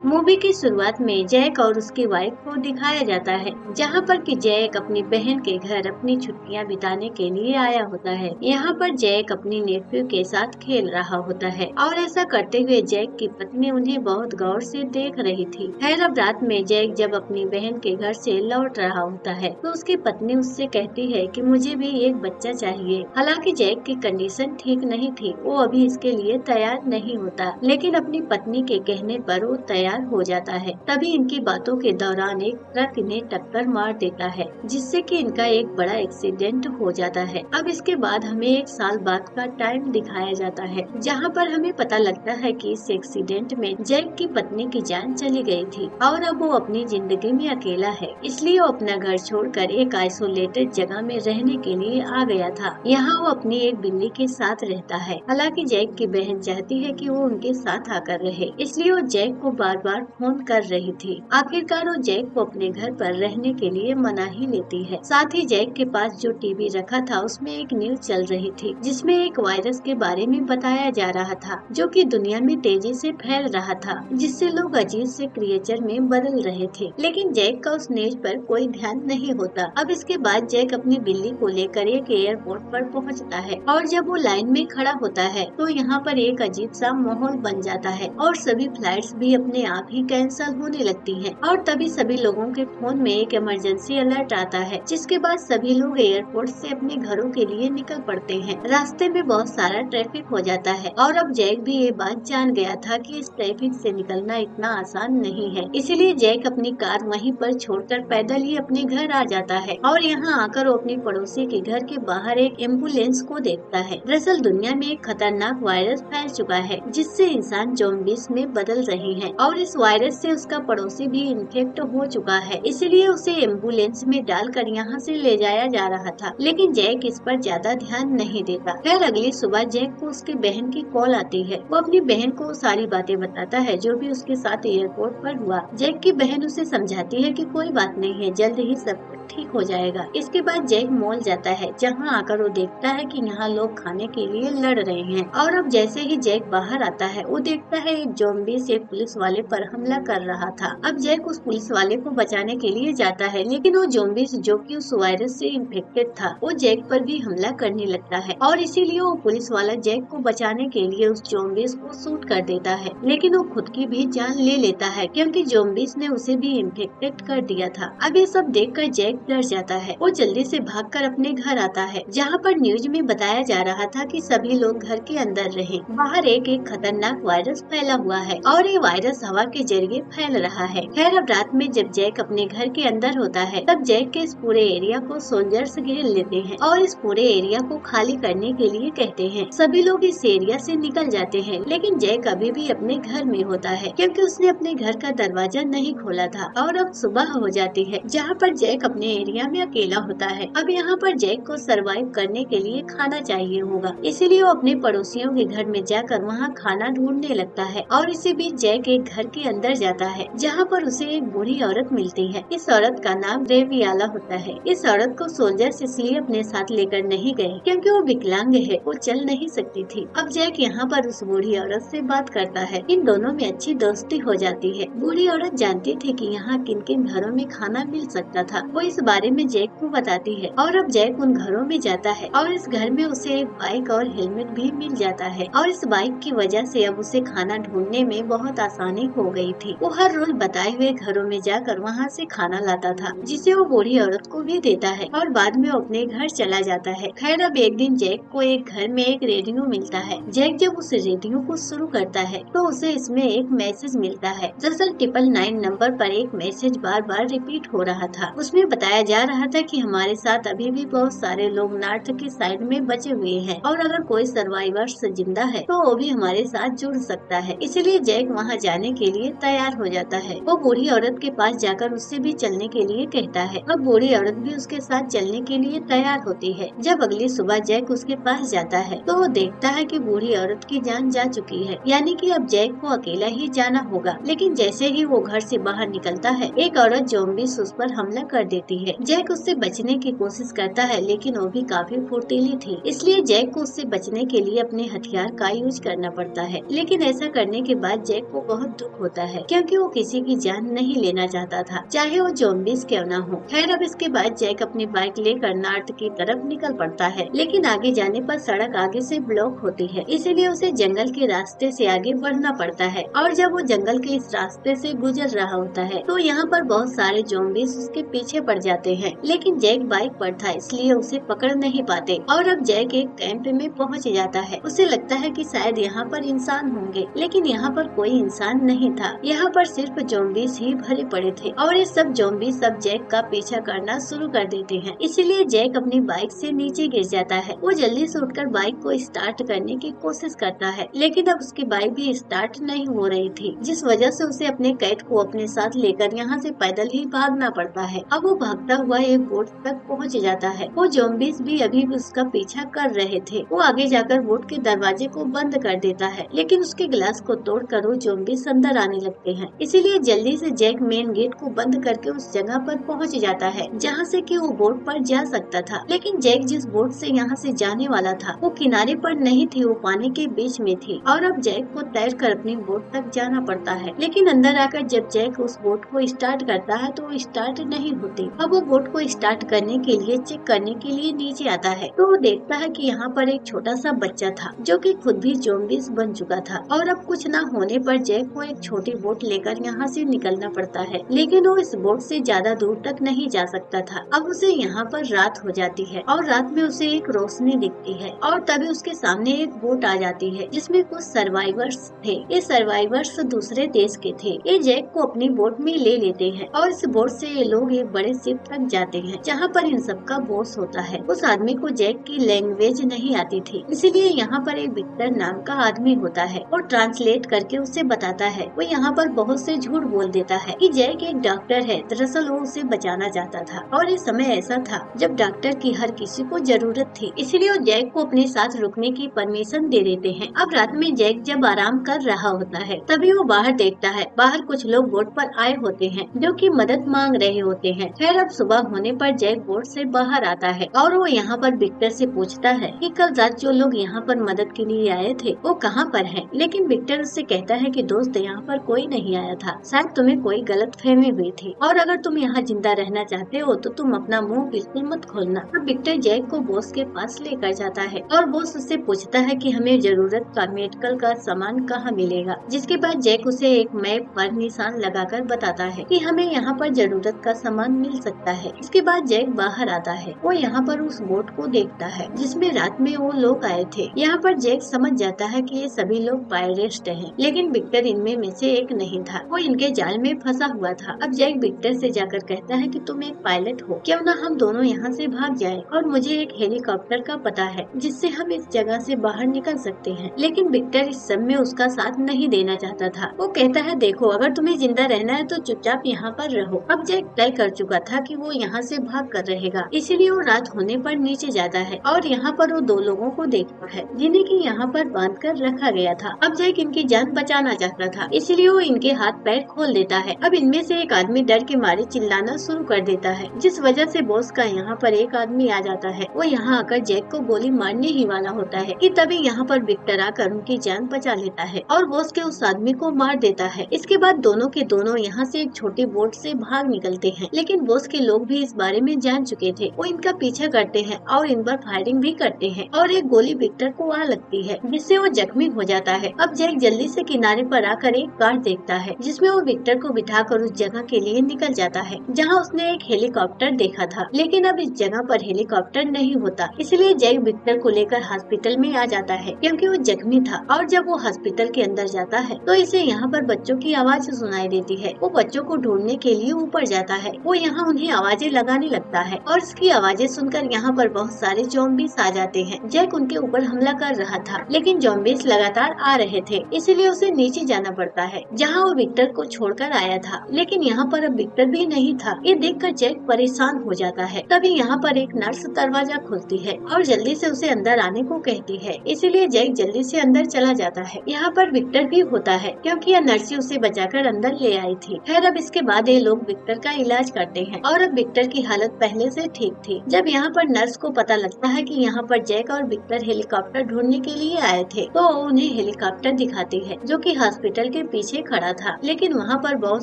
Movie की शुरुआत में जैक और उसकी वाइफ को दिखाया जाता है, जहाँ पर कि जैक अपनी बहन के घर अपनी छुट्टियाँ बिताने के लिए आया होता है। यहाँ पर जैक अपनी नेफ्यू के साथ खेल रहा होता है और ऐसा करते हुए जैक की पत्नी उन्हें बहुत गौर से देख रही थी। खैर अब रात में जैक जब अपनी बहन के घर से लौट रहा होता है तो उसकी पत्नी उससे कहती है कि मुझे भी एक बच्चा चाहिए। हालांकि जैक की कंडीशन ठीक नहीं थी, वो अभी इसके लिए तैयार नहीं होता, लेकिन अपनी पत्नी के कहने पर वो तैयार हो जाता है। तभी इनकी बातों के दौरान एक ट्रक इन्हें टक्कर मार देता है, जिससे कि इनका एक बड़ा एक्सीडेंट हो जाता है। अब इसके बाद हमें एक साल बाद का टाइम दिखाया जाता है, जहाँ पर हमें पता लगता है कि इस एक्सीडेंट में जैक की पत्नी की जान चली गई थी और अब वो अपनी जिंदगी में अकेला है, इसलिए वो अपना घर छोड़कर एक आइसोलेटेड जगह में रहने के लिए आ गया था। यहाँ वो अपनी एक बिल्ली के साथ रहता है। हालांकि जैक की बहन चाहती है कि वो उनके साथ आकर रहे, इसलिए वो जैक को बार बार फोन कर रही थी। आखिरकार वो जैक को अपने घर पर रहने के लिए मना ही लेती है। साथ ही जैक के पास जो टीवी रखा था उसमें एक न्यूज चल रही थी, जिसमें एक वायरस के बारे में बताया जा रहा था, जो कि दुनिया में तेजी से फैल रहा था, जिससे लोग अजीब से क्रिएचर में बदल रहे थे। लेकिन जैक का उस न्यूज पर कोई ध्यान नहीं होता। अब इसके बाद जैक अपनी बिल्ली को लेकर एक एयरपोर्ट पर पहुंचता है और जब वो लाइन में खड़ा होता है तो यहाँ पर एक अजीब सा माहौल बन जाता है और सभी फ्लाइट्स भी अपने आप ही कैंसल होने लगती हैं। और तभी सभी लोगों के फोन में एक इमरजेंसी अलर्ट आता है, जिसके बाद सभी लोग एयरपोर्ट से अपने घरों के लिए निकल पड़ते हैं। रास्ते में बहुत सारा ट्रैफिक हो जाता है और अब जैक भी ये बात जान गया था कि इस ट्रैफिक से निकलना इतना आसान नहीं है, इसीलिए जैक अपनी कार वहीं पर छोड़कर पैदल ही अपने घर आ जाता है और यहाँ आकर वो अपनी पड़ोसी के घर के बाहर एक एम्बुलेंस को देखता है। दरअसल दुनिया में एक खतरनाक वायरस फैल चुका है, जिससे इंसान ज़ॉम्बीज़ में बदल रहे हैं और इस वायरस से उसका पड़ोसी भी इन्फेक्ट हो चुका है, इसलिए उसे एम्बुलेंस में डालकर यहाँ से ले जाया जा रहा था। लेकिन जैक इस पर ज्यादा ध्यान नहीं देता। खैर अगली सुबह जैक को उसकी बहन की कॉल आती है। वो अपनी बहन को सारी बातें बताता है जो भी उसके साथ एयरपोर्ट पर हुआ। जैक की बहन उसे समझाती है कि कोई बात नहीं है, जल्द ही सब ठीक हो जाएगा। इसके बाद जैक मॉल जाता है, जहाँ आकर वो देखता है कि यहाँ लोग खाने के लिए लड़ रहे हैं और अब जैसे ही जैक बाहर आता है वो देखता है एक ज़ॉम्बी से पुलिस वाले पर हमला कर रहा था। अब जैक उस पुलिस वाले को बचाने के लिए जाता है, लेकिन वो ज़ॉम्बीज़ जो कि उस वायरस से इन्फेक्टेड था वो जैक पर भी हमला करने लगता है और इसीलिए वो पुलिस वाला जैक को बचाने के लिए उस ज़ॉम्बीज़ को शूट कर देता है, लेकिन वो खुद की भी जान ले लेता है क्योंकि ज़ॉम्बीज़ ने उसे भी इन्फेक्टेड कर दिया था। अब ये सब देखकर जैक डर जाता है। वो जल्दी से भागकर अपने घर आता है, जहाँ पर न्यूज में बताया जा रहा था कि सभी लोग घर के अंदर रहें। बाहर एक खतरनाक वायरस फैला हुआ है और ये वायरस हवा के जरिए फैल रहा है। खैर अब रात में जब जैक अपने घर के अंदर होता है तब जैक के इस पूरे एरिया को सोल्जर्स घेर लेते हैं और इस पूरे एरिया को खाली करने के लिए कहते हैं। सभी लोग इस एरिया से निकल जाते हैं, लेकिन जैक अभी भी अपने घर में होता है क्योंकि उसने अपने घर का दरवाजा नहीं खोला था और अब सुबह हो जाती है, जहाँ पर जैक अपने एरिया में अकेला होता है। अब यहाँ पर जैक को सरवाइव करने के लिए खाना चाहिए होगा, इसीलिए वो अपने पड़ोसियों के घर में जाकर वहाँ खाना ढूंढने लगता है और इसी बीच जैक एक घर के अंदर जाता है, जहाँ पर उसे एक बूढ़ी औरत मिलती है। इस औरत का नाम रेवियाला होता है। इस औरत को सोल्जर्स इसलिए अपने साथ लेकर नहीं गए क्योंकि वो विकलांग है, वो चल नहीं सकती थी। अब जैक यहाँ पर उस बूढ़ी औरत से बात करता है। इन दोनों में अच्छी दोस्ती हो जाती है। बूढ़ी औरत जानती थी कि यहाँ किन किन घरों में खाना मिल सकता था। वो इस बारे में जैक को बताती है और अब जैक उन घरों में जाता है और इस घर में उसे एक बाइक और हेलमेट भी मिल जाता है और इस बाइक की वजह से अब उसे खाना ढूंढने में बहुत आसानी हो गई थी। वो हर रोज बताए हुए घरों में जाकर वहाँ से खाना लाता था, जिसे वो बूढ़ी औरत को भी देता है और बाद में अपने घर चला जाता है। खैर अब एक दिन जैक को एक घर में एक रेडियो मिलता है। जैक जब उस रेडियो को शुरू करता है तो उसे इसमें एक मैसेज मिलता है। दरअसल 999 नंबर पर एक मैसेज बार बार रिपीट हो रहा था। उसमें बताया जा रहा था कि हमारे साथ अभी भी बहुत सारे लोग नॉर्थ की साइड में बचे हुए हैं और अगर कोई सर्वाइवर्स जिंदा है तो वो भी हमारे साथ जुड़ सकता है। इसलिए जैक वहाँ जाने के लिए तैयार हो जाता है। वो बूढ़ी औरत के पास जाकर उससे भी चलने के लिए कहता है। अब बूढ़ी औरत भी उसके साथ चलने के लिए तैयार होती है। जब अगली सुबह जैक उसके पास जाता है तो वो देखता है कि बूढ़ी औरत की जान जा चुकी है, यानी कि अब जैक को अकेला ही जाना होगा। लेकिन जैसे ही वो घर से बाहर निकलता है एक औरत ज़ॉम्बीज़ उस पर हमला कर देती है। जैक उससे बचने की कोशिश करता है, लेकिन वो भी काफी फुर्तीली थी, इसलिए जैक को उससे बचने के लिए अपने हथियार का यूज करना पड़ता है। लेकिन ऐसा करने के बाद जैक को बहुत दुख होता है, क्योंकि वो किसी की जान नहीं लेना चाहता था, चाहे वो ज़ॉम्बीज़ क्यों न हो। खैर, अब इसके बाद जैक अपनी बाइक लेकर नॉर्थ की तरफ निकल पड़ता है, लेकिन आगे जाने पर सड़क आगे से ब्लॉक होती है, इसीलिए उसे जंगल के रास्ते से आगे बढ़ना पड़ता है। और जब वो जंगल के इस रास्ते से गुजर रहा होता है तो यहाँ पर बहुत सारे ज़ॉम्बीज़ उसके पीछे पड़ जाते हैं, लेकिन जैक बाइक पर था, इसलिए उसे पकड़ नहीं पाते। और अब जैक एक कैंप में पहुँच जाता है। उसे लगता है कि शायद यहाँ पर इंसान होंगे, लेकिन यहाँ पर कोई इंसान नहीं था। यहाँ पर सिर्फ ज़ॉम्बीज़ ही भरे पड़े थे और ये सब ज़ॉम्बीज़ सब जैक का पीछा करना शुरू कर देते हैं। इसीलिए जैक अपनी बाइक से नीचे गिर जाता है। वो जल्दी से उठकर बाइक को स्टार्ट करने की कोशिश करता है, लेकिन अब उसकी बाइक भी स्टार्ट नहीं हो रही थी, जिस वजह से उसे अपने कैट को अपने साथ लेकर यहाँ से पैदल ही भागना पड़ता है। अब वो भागता हुआ एक बोट तक पहुँच जाता है। वो ज़ॉम्बीज़ भी अभी भी उसका पीछा कर रहे थे। वो आगे जाकर बोट के दरवाजे को बंद कर देता है, लेकिन उसके ग्लास को तोड़कर वो ज़ॉम्बीज़ अंदर आने लगते हैं। इसीलिए जल्दी से जैक मेन गेट को बंद करके उस जगह पर पहुंच जाता है जहां से कि वो बोट पर जा सकता था। लेकिन जैक जिस बोट से यहाँ से जाने वाला था वो किनारे पर नहीं थी, वो पानी के बीच में थी। और अब जैक को तैरकर अपनी बोट तक जाना पड़ता है, लेकिन अंदर आकर जब जैक उस बोट को स्टार्ट करता है तो वो स्टार्ट नहीं होती। अब वो बोट को स्टार्ट करने के लिए चेक करने के लिए नीचे आता है तो वो देखता है कि यहाँ पर एक छोटा सा बच्चा था जो कि खुद भी ज़ॉम्बीज़ बन चुका था। और अब कुछ न होने पर जैक को एक छोटी बोट लेकर यहाँ से निकलना पड़ता है, लेकिन वो इस बोट से ज्यादा दूर तक नहीं जा सकता था। अब उसे यहाँ पर रात हो जाती है और रात में उसे एक रोशनी दिखती है और तभी उसके सामने एक बोट आ जाती है जिसमें कुछ सर्वाइवर्स थे। ये सर्वाइवर्स दूसरे देश के थे। ये जैक को अपनी बोट में ले लेते हैं और इस बोट से ये लोग एक बड़े शिप तक जाते हैं जहाँ पर इन सब का बॉस होता है। उस आदमी को जैक की लैंग्वेज नहीं आती थी, इसीलिए यहाँ पर एक विक्टर नाम का आदमी होता है और ट्रांसलेट करके उसे बताता है। वो यहाँ पर बहुत से झूठ बोल देता है कि जैक एक डॉक्टर है, दरअसल वो उसे बचाना चाहता था और इस समय ऐसा था जब डॉक्टर की हर किसी को जरूरत थी, इसलिए वो जैक को अपने साथ रुकने की परमिशन दे देते हैं। अब रात में जैक जब आराम कर रहा होता है तभी वो बाहर देखता है, बाहर कुछ लोग बोट पर आए होते हैं जो कि मदद मांग रहे होते हैं। खैर, अब सुबह होने पर जैक बोट से बाहर आता है और वो यहाँ पर विक्टर से पूछता है कि कल रात जो लोग यहाँ पर मदद के लिए आए थे वो कहाँ पर हैं? लेकिन विक्टर उससे कहता है कि दोस्त, यहाँ पर कोई नहीं आया था, शायद तुम्हें कोई गलतफहमी हुई थी और अगर तुम यहाँ जिंदा रहना चाहते हो तो तुम अपना मुंह बिल्कुल मत खोलना। अब विक्टर जैक को बॉस के पास लेकर जाता है और बॉस उससे पूछता है कि हमें जरूरत का मेडिकल का सामान कहाँ मिलेगा, जिसके बाद जैक उसे एक मैप पर निशान लगाकर बताता है कि हमें यहाँ पर जरूरत का सामान मिल सकता है। इसके बाद जैक बाहर आता है। वो यहाँ पर उस बोट को देखता है जिसमें रात में वो लोग आए थे। यहाँ पर जैक समझ जाता है कि ये सभी लोग पायरेट हैं, लेकिन विक्टर इनमें में से एक नहीं था, वो इनके जाल में फंसा हुआ था। अब जैक विक्टर से जाकर कहता है कि तुम एक पायलट हो, क्यों ना हम दोनों यहाँ से भाग जाएं और मुझे एक हेलीकॉप्टर का पता है जिससे हम इस जगह से बाहर निकल सकते हैं। लेकिन विक्टर इस सब में उसका साथ नहीं देना चाहता था। वो कहता है देखो, अगर तुम्हें जिंदा रहना है तो चुपचाप यहाँ पर रहो। अब जैक तय कर चुका था कि वो यहाँ से भाग कर रहेगा, इसीलिए वो रात होने पर नीचे जाता है और यहाँ पर वो दो लोगों को देखता है जिन्हें की यहाँ पर बांध कर रखा गया था। अब जैक इनकी जान बचाना चाहता था, इसलिए वो इनके हाथ पैर खोल देता है। अब इनमें से एक आदमी डर के मारे चिल्लाना शुरू कर देता है, जिस वजह से बॉस का यहाँ पर एक आदमी आ जाता है। वो यहाँ आकर जैक को गोली मारने ही वाला होता है कि तभी यहाँ पर विक्टर आकर उनकी जान बचा लेता है और बॉस के उस आदमी को मार देता है। इसके बाद दोनों के दोनों यहाँ से एक छोटी बोट से भाग निकलते हैं, लेकिन बॉस के लोग भी इस बारे में जान चुके थे। वो इनका पीछा करते हैं और इन पर फायरिंग भी करते हैं और एक गोली विक्टर को आ लगती है जिससे वो जख्मी हो जाता है। अब जैक जल्दी से किनारे पर आकर एक कार देखता है जिसमें वो विक्टर को बिठाकर उस जगह के लिए निकल जाता है जहां उसने एक हेलीकॉप्टर देखा था। लेकिन अब इस जगह पर हेलीकॉप्टर नहीं होता, इसलिए जैक विक्टर को लेकर हॉस्पिटल में आ जाता है क्योंकि वो जख्मी था। और जब वो हॉस्पिटल के अंदर जाता है तो इसे यहाँ पर बच्चों की आवाज सुनाई देती है। वो बच्चों को ढूंढने के लिए ऊपर जाता है। वो यहाँ उन्हें आवाजें लगाने लगता है और इसकी आवाजें सुनकर यहाँ पर बहुत सारे ज़ॉम्बीज़ आ जाते हैं। जैक उनके ऊपर हमला कर रहा था, लेकिन ज़ॉम्बीज़ लगातार आ रहे थे, इसलिए उसे नीचे जाना पड़ता है जहाँ वो विक्टर को छोड़कर आया था। लेकिन यहाँ पर अब विक्टर भी नहीं था। ये देखकर जैक परेशान हो जाता है। तभी यहाँ पर एक नर्स दरवाजा खोलती है और जल्दी से उसे अंदर आने को कहती है, इसीलिए जैक जल्दी से अंदर चला जाता है। यहाँ पर विक्टर भी होता है क्योंकि यह नर्स उसे बचाकर अंदर ले आई थी। खैर, अब इसके बाद ये लोग विक्टर का इलाज करते हैं हैं और अब विक्टर की हालत पहले से ठीक थी। जब यहाँ पर नर्स को पता लगता है कि यहाँ पर जैक और विक्टर हेलीकॉप्टर ढूंढने के लिए आए थे, तो उन्हें हेलीकॉप्टर दिखाती है जो कि हॉस्पिटल के पीछे खड़ा था, लेकिन वहाँ पर बहुत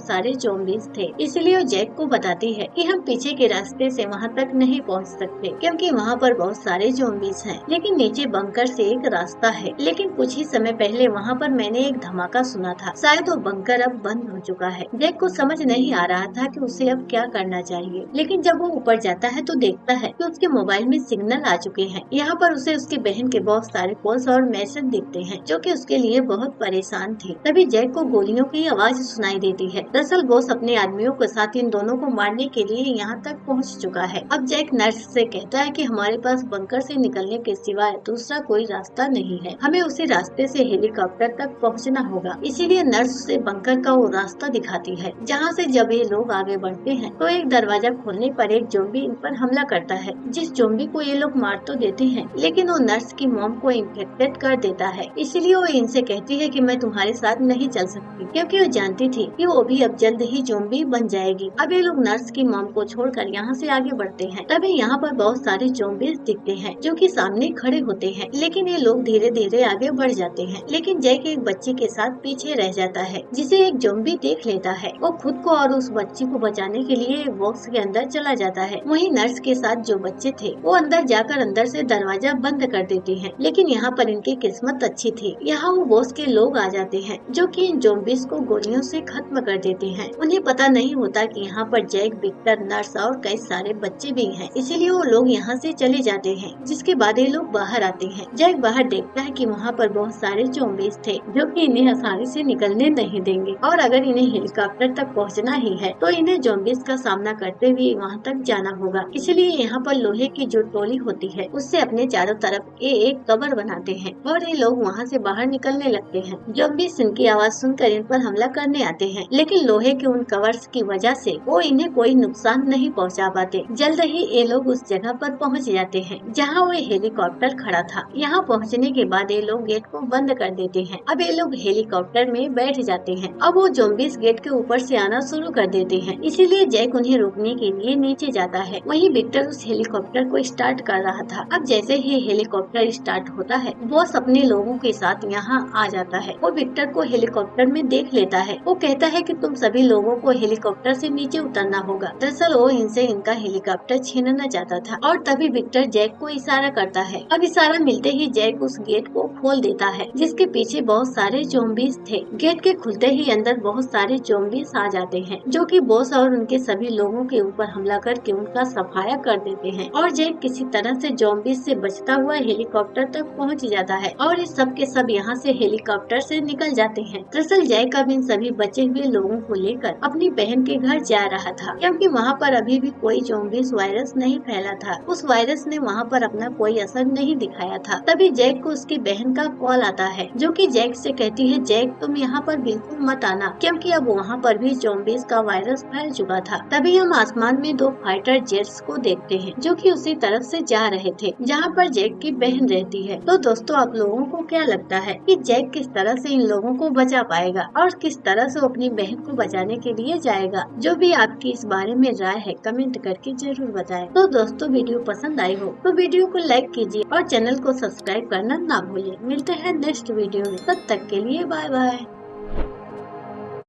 सारे ज़ॉम्बीज़ थे। इसलिए वो जैक को बताती है कि हम पीछे के रास्ते से वहाँ तक नहीं पहुँच सकते क्योंकि वहाँ पर बहुत सारे ज़ॉम्बीज़ हैं, लेकिन नीचे बंकर से एक रास्ता है। लेकिन कुछ ही समय पहले वहाँ पर मैंने एक धमाका सुना था, शायद वो बंकर अब बंद हो चुका है। जैक को समझ नहीं आ रहा था कि उसे अब क्या करना चाहिए, लेकिन जब वो ऊपर जाता है तो देखता है कि उसके मोबाइल में सिग्नल आ चुके हैं। यहाँ पर उसे उसकी बहन के बहुत सारे कॉल्स और मैसेज दिखते हैं जो कि उसके लिए बहुत परेशान थे। तभी जैक को गोलियों की आवाज सुनाई देती है। दरअसल बॉस अपने आदमियों के साथ इन दोनों को मारने के लिए यहाँ तक पहुँच चुका है। अब जैक नर्स से कहता है कि हमारे पास बंकर से निकलने के सिवाय दूसरा कोई रास्ता नहीं है, हमें उसी रास्ते से हेलीकॉप्टर तक पहुँचना होगा। इसीलिए नर्स उसे बंकर का वो रास्ता दिखाती है जहाँ से जब ये लोग आगे बढ़ते हैं तो एक दरवाजा खोलने पर एक ज़ॉम्बी इन पर हमला करता है। जिस ज़ॉम्बी को ये लोग मार तो देते हैं, लेकिन वो नर्स की मॉम को इन्फेक्टेड कर देता है। इसलिए वो इनसे कहती है कि मैं तुम्हारे साथ नहीं चल सकती, क्योंकि वो जानती थी कि वो भी अब जल्द ही ज़ॉम्बी बन जाएगी। अब ये लोग नर्स की मॉम को छोड़कर यहाँ से आगे बढ़ते हैं। तभी यहाँ पर बहुत सारे ज़ॉम्बीज़ दिखते हैं जो कि सामने खड़े होते हैं, लेकिन ये लोग धीरे धीरे आगे बढ़ जाते हैं। लेकिन जैक एक बच्ची के साथ पीछे रह जाता है जिसे एक ज़ॉम्बी देख लेता है। वो खुद को और उस बच्ची को बचाने के लिए एक बॉक्स के अंदर चला जाता है। वहीं नर्स के साथ जो बच्चे थे वो अंदर जाकर अंदर से दरवाजा बंद कर देते हैं, लेकिन यहाँ पर इनकी किस्मत अच्छी थी। यहाँ वो बॉस के लोग आ जाते हैं जो कि इन ज़ॉम्बीज़ को गोलियों से खत्म कर देते हैं। उन्हें पता नहीं होता कि यहाँ पर जैक, विक्टर, नर्स और कई सारे बच्चे भी हैं, इसीलिए वो लोग यहाँ से चले जाते हैं। जिसके बाद ये लोग बाहर आते हैं। जैक बाहर देखता है कि वहाँ पर बहुत सारे ज़ॉम्बीज़ थे जो कि इन्हें आसानी से निकलने नहीं देंगे और अगर इन्हें हेलीकॉप्टर तक पहुँचना ही है तो इन्हें ज़ॉम्बीज़ का सामना करते हुए वहाँ तक जाना होगा। इसलिए यहाँ पर लोहे की जो टोली होती है उससे अपने चारों तरफ एक कवर बनाते हैं और ये लोग वहाँ से बाहर निकलने लगते हैं। ज़ॉम्बीज़ इनकी आवाज सुनकर इन पर हमला करने आते हैं, लेकिन लोहे के उन कवर्स की वजह से वो इन्हें कोई नुकसान नहीं पहुँचा पाते। जल्द ही ये लोग उस जगह पर पहुँच जाते हैं जहाँ वो हेलीकॉप्टर खड़ा था। यहाँ पहुँचने के बाद ये लोग गेट को बंद कर देते हैं। अब ये लोग हेलीकॉप्टर में बैठ जाते हैं। अब वो ज़ॉम्बीज़ गेट के ऊपर से आना शुरू कर देते हैं, इसीलिए जैक उन्हें रोकने के लिए नीचे जाता है। वहीं विक्टर उस हेलीकॉप्टर को स्टार्ट कर रहा था। अब जैसे ही हेलीकॉप्टर स्टार्ट होता है, बॉस अपने लोगों के साथ यहाँ आ जाता है। वो विक्टर को हेलीकॉप्टर में देख लेता है। वो कहता है कि तुम सभी लोगों को हेलीकॉप्टर से नीचे उतरना होगा। दरअसल वो इनसे इनका हेलीकॉप्टर छीनना चाहता था और तभी विक्टर जैक को इशारा करता है। अब इशारा मिलते ही जैक उस गेट को खोल देता है जिसके पीछे बहुत सारे ज़ॉम्बीज़ थे। गेट के खुलते ही अंदर बहुत सारे ज़ॉम्बीज़ आ जाते हैं जो कि बॉस और उनके सभी लोगों के ऊपर हमला करके उनका सफाया कर देते हैं और जैक किसी तरह से ज़ॉम्बीज़ से बचता हुआ हेलीकॉप्टर तक पहुंच जाता है और इस सब के सब यहाँ से हेलीकॉप्टर से निकल जाते हैं। दरअसल जैक अब इन सभी बचे हुए लोगों को लेकर अपनी बहन के घर जा रहा था क्योंकि वहाँ पर अभी भी कोई ज़ॉम्बीज़ वायरस नहीं फैला था। उस वायरस ने वहाँ पर अपना कोई असर नहीं दिखाया था। तभी जैक को उसकी बहन का कॉल आता है जो कि जैक से कहती है, जैक तुम यहाँ पर बिल्कुल मत आना क्योंकि अब वहाँ पर भी ज़ॉम्बीज़ का वायरस फैल चुका था। तभी हम आसमान में दो फाइटर जेट्स को देखते हैं जो कि उसी तरफ से जा रहे थे जहाँ पर जैक की बहन रहती है। तो दोस्तों आप लोगों को क्या लगता है कि जैक किस तरह से इन लोगों को बचा पाएगा और किस तरह से अपनी बहन को बचाने के लिए जाएगा? जो भी आपकी इस बारे में राय है कमेंट करके जरूर बताएं। तो दोस्तों वीडियो पसंद आई हो तो वीडियो को लाइक कीजिए और चैनल को सब्सक्राइब करना ना भूलिए। मिलते हैं नेक्स्ट वीडियो में, तब तक के लिए बाय बाय।